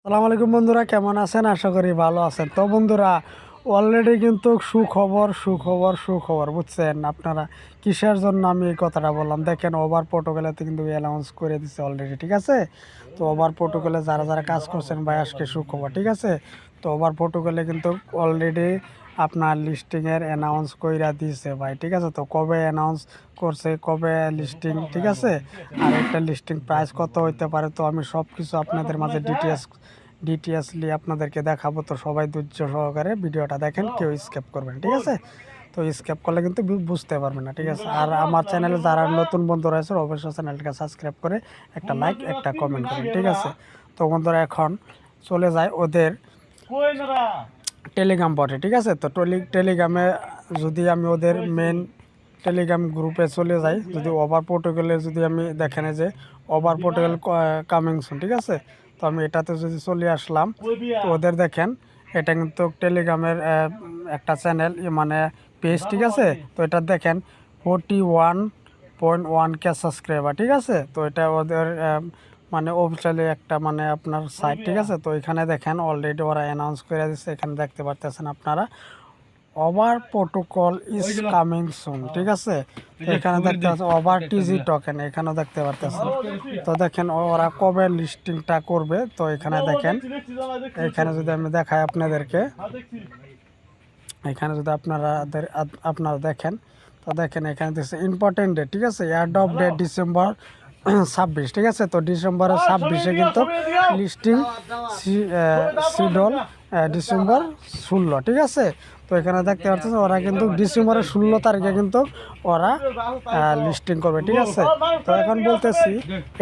আসসালামু আলাইকুম বন্ধুরা, কেমন আছেন? আশা করি ভালো আছেন। তো বন্ধুরা, অলরেডি কিন্তু সুখবর বুঝছেন আপনারা। কিসের জন্য আমি এই কথাটা বললাম দেখেন, ওভার প্রোটোকলেতে কিন্তু অ্যানাউন্স করে দিচ্ছে অলরেডি, ঠিক আছে? তো ওভার প্রোটোকলে যারা যারা কাজ করছেন ভাই, আজকে সুখবর, ঠিক আছে? তো ওভার প্রোটোকলে কিন্তু অলরেডি আপনার লিস্টিংয়ের অ্যানাউন্স কইরা দিয়েছে ভাই, ঠিক আছে? তো কবে অ্যানাউন্স করছে, কবে লিস্টিং, ঠিক আছে? আর একটা লিস্টিং প্রাইস কত হইতে পারে, তো আমি সব কিছু আপনাদের মাঝে ডিটেলসলি আপনাদেরকে দেখাবো। তো সবাই ধৈর্য সহকারে ভিডিওটা দেখেন, কেউ স্কিপ করবেন, ঠিক আছে? তো স্কিপ করলে কিন্তু বুঝতে পারবেন না, ঠিক আছে? আর আমার চ্যানেলে যারা নতুন বন্ধু রয়েছে অবশ্যই চ্যানেলটাকে সাবস্ক্রাইব করে একটা লাইক একটা কমেন্ট করবেন, ঠিক আছে? তো বন্ধুরা, এখন চলে যায় ওদের টেলিগ্রাম বটে, ঠিক আছে? তো টেলিগ্রামে যদি আমি ওদের মেন টেলিগ্রাম গ্রুপে চলে যাই, যদি ওভার প্রোটোকলে যদি আমি দেখেন যে ওভার প্রোটোকল কামিং সুন, ঠিক আছে? তো আমি এটাতে যদি চলে আসলাম, তো ওদের দেখেন এটা কিন্তু টেলিগ্রামের একটা চ্যানেল, মানে পেজ, ঠিক আছে? তো এটা দেখেন 41.1K সাবস্ক্রাইবার, ঠিক আছে? তো এটা ওদের মানে অফিসিয়ালি একটা মানে আপনার সাইট, ঠিক আছে? তো এখানে দেখেন অলরেডি ওরা অ্যানাউন্স করে দিচ্ছে, এখানে দেখতে পারতেছেন আপনারা over protocol is coming soon, ঠিক আছে? তো এখানে দেখতে পাচ্ছেন ওভার টিজি টোকেন, এখানেও দেখতে পারতেছেন। তো দেখেন ওরা কবে লিস্টিংটা করবে, তো এখানে দেখেন, এখানে যদি আমি দেখাই আপনাদেরকে, এখানে যদি আপনারা দেখেন, তো দেখেন এখানে দিচ্ছে ইম্পর্টেন্ট ডেট, ঠিক আছে? এয়ার অফ ডেট ডিসেম্বর 26, ঠিক আছে? তো ডিসেম্বরের 26-এ কিন্তু লিস্টিং শিডিউল ডিসেম্বর 16, ঠিক আছে? তো এখানে দেখতে পাচ্ছেন ওরা কিন্তু ডিসেম্বরের 16 তারিখে কিন্তু ওরা লিস্টিং করবে, ঠিক আছে? তো এখন বলতেছি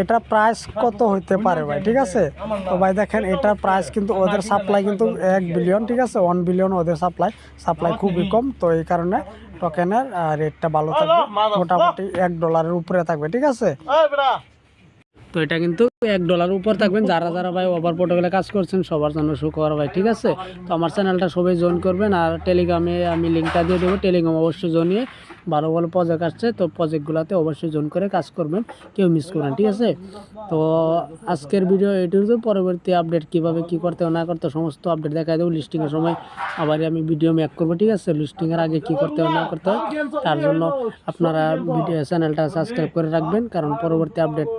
এটা প্রাইস কত হইতে পারে ভাই, ঠিক আছে? তো ভাই দেখেন এটার প্রাইস কিন্তু ওদের সাপ্লাই কিন্তু 1 বিলিয়ন, ঠিক আছে? 1 বিলিয়ন ওদের সাপ্লাই খুবই কম। তো এই কারণে টোকেনের রেটটা ভালো থাকবে, মোটামুটি $1 উপরে থাকবে, ঠিক আছে? তো এটা কিন্তু $1 উপর থাকবেন। যারা যারা ভাই ওভার প্রোটোকলে কাজ করছেন সবার জন্য সুখবর ভাই, ঠিক আছে? তো আমার চ্যানেলটা সবাই জয়েন করবেন, আর টেলিগ্রামে আমি লিঙ্কটা দিয়ে দেবো। টেলিগ্রাম অবশ্যই জয়েন, ভালো ভালো প্রজেক্ট আসছে, তো প্রজেক্টগুলোতে অবশ্যই জয়েন করে কাজ করবেন, কেউ মিস করবেন, ঠিক আছে? তো আজকের ভিডিও এটুকু। পরবর্তী আপডেট কীভাবে কী করতে না করতে সমস্ত আপডেট দেখাই দেবো। লিস্টিংয়ের সময় আবার আমি ভিডিও মেক করবো, ঠিক আছে? লিস্টিংয়ের আগে কী করতে না করতে হয় তার জন্য আপনারা চ্যানেলটা সাবস্ক্রাইব করে রাখবেন, কারণ পরবর্তী আপডেট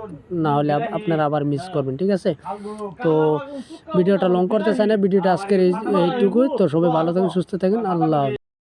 না হলে আপনারা আবার মিস করবেন, ঠিক আছে? তো ভিডিওটা লং করতে চাই না, ভিডিওটা আজকের এইটুকুই। তো সবাই ভালো থাকেন, সুস্থ থাকেন, আল্লাহ।